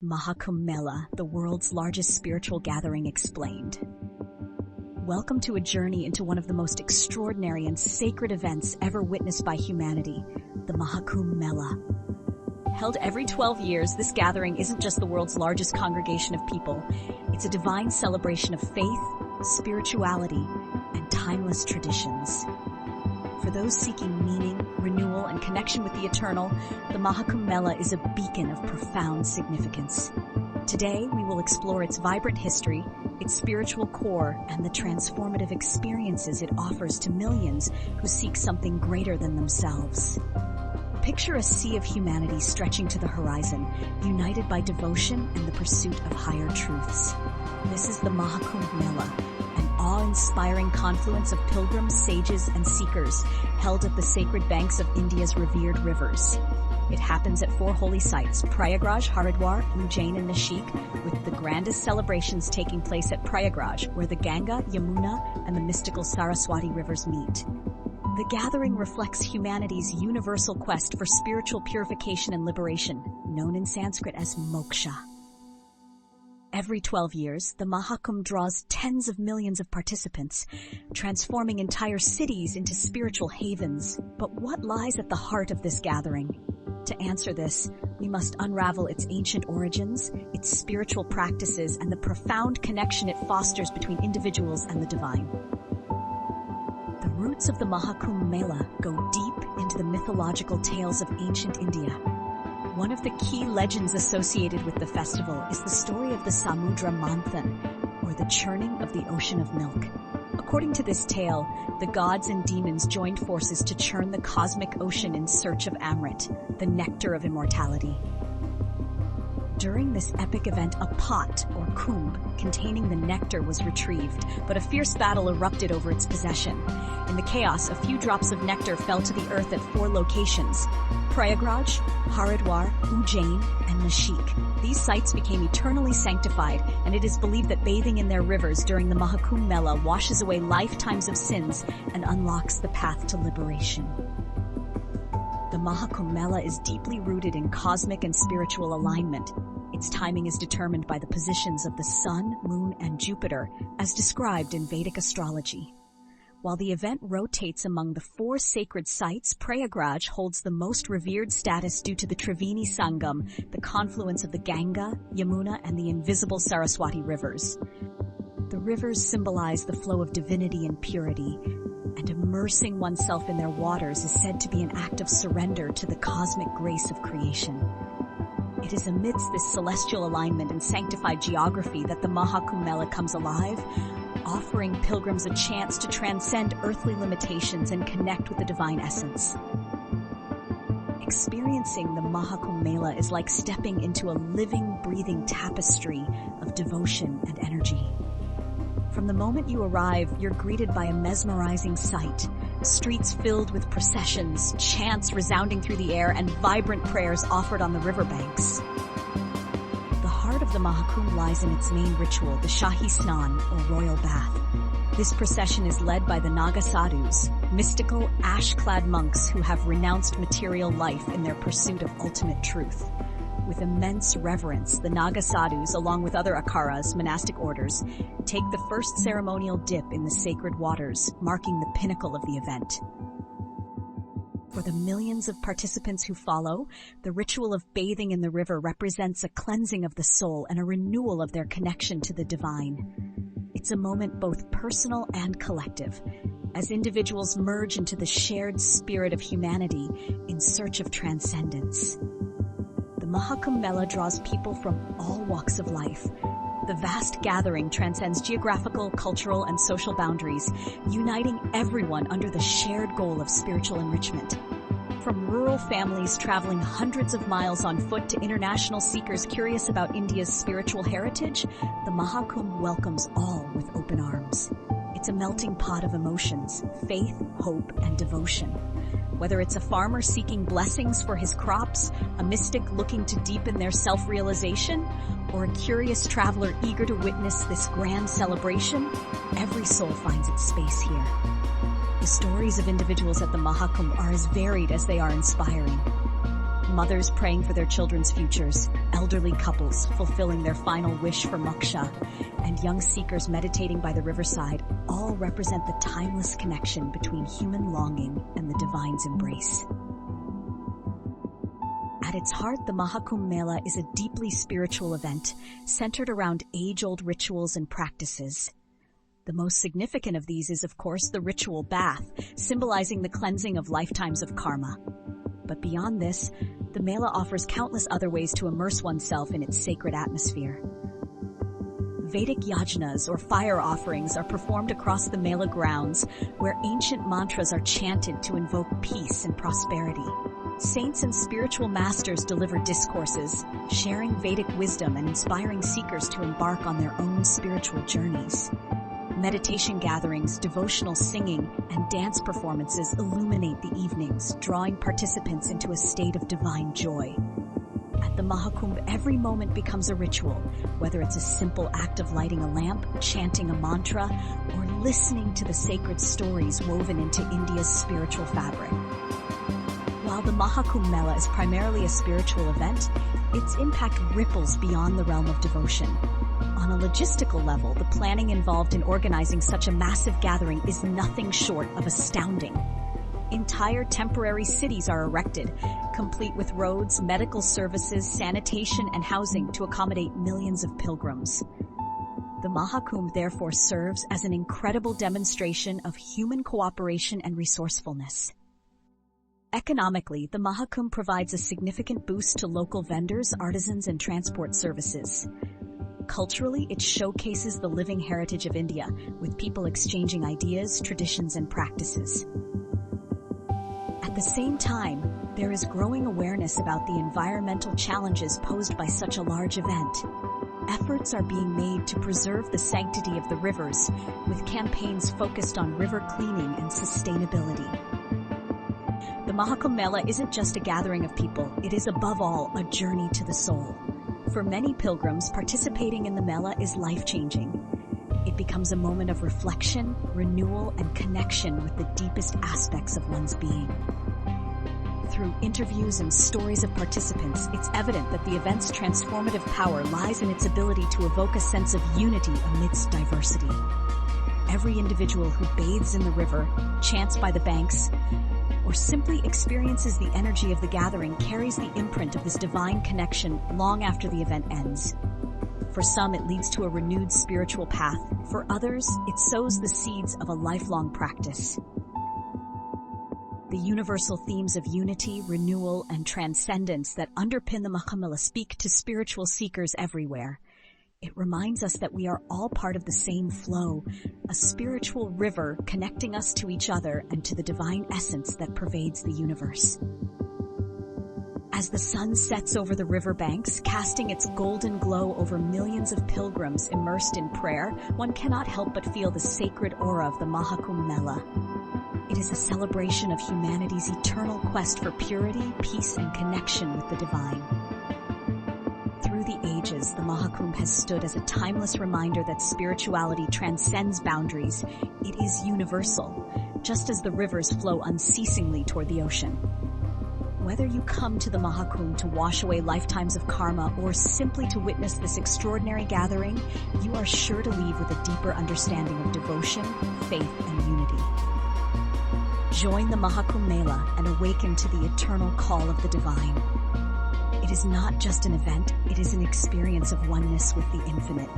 Mahakumbh Mela, the world's largest spiritual gathering, explained. Welcome to a journey into one of the most extraordinary and sacred events ever witnessed by humanity, the Mahakumbh Mela. Held every 12 years, this gathering isn't just the world's largest congregation of people. It's a divine celebration of faith, spirituality, and timeless traditions. For those seeking meaning, renewal, and connection with the eternal, the Mahakumbh Mela is a beacon of profound significance. Today, we will explore its vibrant history, its spiritual core, and the transformative experiences it offers to millions who seek something greater than themselves. Picture a sea of humanity stretching to the horizon, united by devotion and the pursuit of higher truths. This is the Mahakumbh Mela, an awe-inspiring confluence of pilgrims, sages, and seekers held at the sacred banks of India's revered rivers. It happens at four holy sites, Prayagraj, Haridwar, Ujjain, and Nashik, with the grandest celebrations taking place at Prayagraj, where the Ganga, Yamuna, and the mystical Saraswati rivers meet. The gathering reflects humanity's universal quest for spiritual purification and liberation, known in Sanskrit as moksha. Every 12 years, the Mahakumbh draws tens of millions of participants, transforming entire cities into spiritual havens. But what lies at the heart of this gathering? To answer this, we must unravel its ancient origins, its spiritual practices, and the profound connection it fosters between individuals and the divine. The roots of the Mahakumbh Mela go deep into the mythological tales of ancient India. One of the key legends associated with the festival is the story of the Samudra Manthan, or the churning of the ocean of milk. According to this tale, the gods and demons joined forces to churn the cosmic ocean in search of Amrit, the nectar of immortality. During this epic event, a pot, or kumbh, containing the nectar was retrieved, but a fierce battle erupted over its possession. In the chaos, a few drops of nectar fell to the earth at four locations: Prayagraj, Haridwar, Ujjain, and Nashik. These sites became eternally sanctified, and it is believed that bathing in their rivers during the Mahakumbh Mela washes away lifetimes of sins and unlocks the path to liberation. The Mahakumbh Mela is deeply rooted in cosmic and spiritual alignment. Its timing is determined by the positions of the Sun, Moon, and Jupiter, as described in Vedic astrology. While the event rotates among the four sacred sites, Prayagraj holds the most revered status due to the Triveni Sangam, the confluence of the Ganga, Yamuna, and the invisible Saraswati rivers. The rivers symbolize the flow of divinity and purity, and immersing oneself in their waters is said to be an act of surrender to the cosmic grace of creation. It is amidst this celestial alignment and sanctified geography that the Mahakumbh Mela comes alive, offering pilgrims a chance to transcend earthly limitations and connect with the divine essence. Experiencing the Mahakumbh Mela is like stepping into a living, breathing tapestry of devotion and energy. From the moment you arrive, you're greeted by a mesmerizing sight. Streets filled with processions, chants resounding through the air, and vibrant prayers offered on the riverbanks. The heart of the Mahakumbh lies in its main ritual, the Shahi Snan, or royal bath. This procession is led by the Naga Sadhus, mystical, ash-clad monks who have renounced material life in their pursuit of ultimate truth. With immense reverence, the Naga Sadhus, along with other akaras, monastic orders, take the first ceremonial dip in the sacred waters, marking the pinnacle of the event. For the millions of participants who follow, the ritual of bathing in the river represents a cleansing of the soul and a renewal of their connection to the divine. It's a moment both personal and collective, as individuals merge into the shared spirit of humanity in search of transcendence. The Mahakumbh Mela draws people from all walks of life. The vast gathering transcends geographical, cultural, and social boundaries, uniting everyone under the shared goal of spiritual enrichment. From rural families traveling hundreds of miles on foot to international seekers curious about India's spiritual heritage, the Mahakumbh welcomes all with open arms. It's a melting pot of emotions, faith, hope, and devotion. Whether it's a farmer seeking blessings for his crops, a mystic looking to deepen their self-realization, or a curious traveler eager to witness this grand celebration, every soul finds its space here. The stories of individuals at the Mahakumbh are as varied as they are inspiring. mothers praying for their children's futures, elderly couples fulfilling their final wish for moksha, and young seekers meditating by the riverside all represent the timeless connection between human longing and the divine's embrace. At its heart, the Mahakumbh Mela is a deeply spiritual event centered around age-old rituals and practices. The most significant of these is, of course, the ritual bath, symbolizing the cleansing of lifetimes of karma. But beyond this, the Mela offers countless other ways to immerse oneself in its sacred atmosphere. Vedic yajnas, or fire offerings, are performed across the Mela grounds, where ancient mantras are chanted to invoke peace and prosperity. Saints and spiritual masters deliver discourses, sharing Vedic wisdom and inspiring seekers to embark on their own spiritual journeys. Meditation gatherings, devotional singing, and dance performances illuminate the evenings, drawing participants into a state of divine joy. At the Mahakumbh, every moment becomes a ritual, whether it's a simple act of lighting a lamp, chanting a mantra, or listening to the sacred stories woven into India's spiritual fabric. While the Mahakumbh Mela is primarily a spiritual event, its impact ripples beyond the realm of devotion. On a logistical level, the planning involved in organizing such a massive gathering is nothing short of astounding. Entire temporary cities are erected, complete with roads, medical services, sanitation, and housing to accommodate millions of pilgrims. The Mahakumbh therefore serves as an incredible demonstration of human cooperation and resourcefulness. Economically, the Mahakumbh provides a significant boost to local vendors, artisans, and transport services. Culturally, it showcases the living heritage of India, with people exchanging ideas, traditions, and practices. At the same time, there is growing awareness about the environmental challenges posed by such a large event. Efforts are being made to preserve the sanctity of the rivers, with campaigns focused on river cleaning and sustainability. The Mahakumbh Mela isn't just a gathering of people, it is above all a journey to the soul. For many pilgrims, participating in the Mela is life-changing. It becomes a moment of reflection, renewal, and connection with the deepest aspects of one's being. Through interviews and stories of participants, it's evident that the event's transformative power lies in its ability to evoke a sense of unity amidst diversity. Every individual who bathes in the river, chants by the banks, or simply experiences the energy of the gathering carries the imprint of this divine connection long after the event ends. For some, it leads to a renewed spiritual path. For others, it sows the seeds of a lifelong practice. The universal themes of unity, renewal, and transcendence that underpin the Mahakumbh Mela speak to spiritual seekers everywhere. It reminds us that we are all part of the same flow, a spiritual river connecting us to each other and to the divine essence that pervades the universe. As the sun sets over the riverbanks, casting its golden glow over millions of pilgrims immersed in prayer, one cannot help but feel the sacred aura of the Mahakumbh Mela. It is a celebration of humanity's eternal quest for purity, peace, and connection with the divine. Through the ages, the Mahakumbh has stood as a timeless reminder that spirituality transcends boundaries. It is universal, just as the rivers flow unceasingly toward the ocean. Whether you come to the Mahakumbh to wash away lifetimes of karma or simply to witness this extraordinary gathering, you are sure to leave with a deeper understanding of devotion, faith, and unity. Join the Mahakumbh Mela and awaken to the eternal call of the divine. It is not just an event, it is an experience of oneness with the infinite.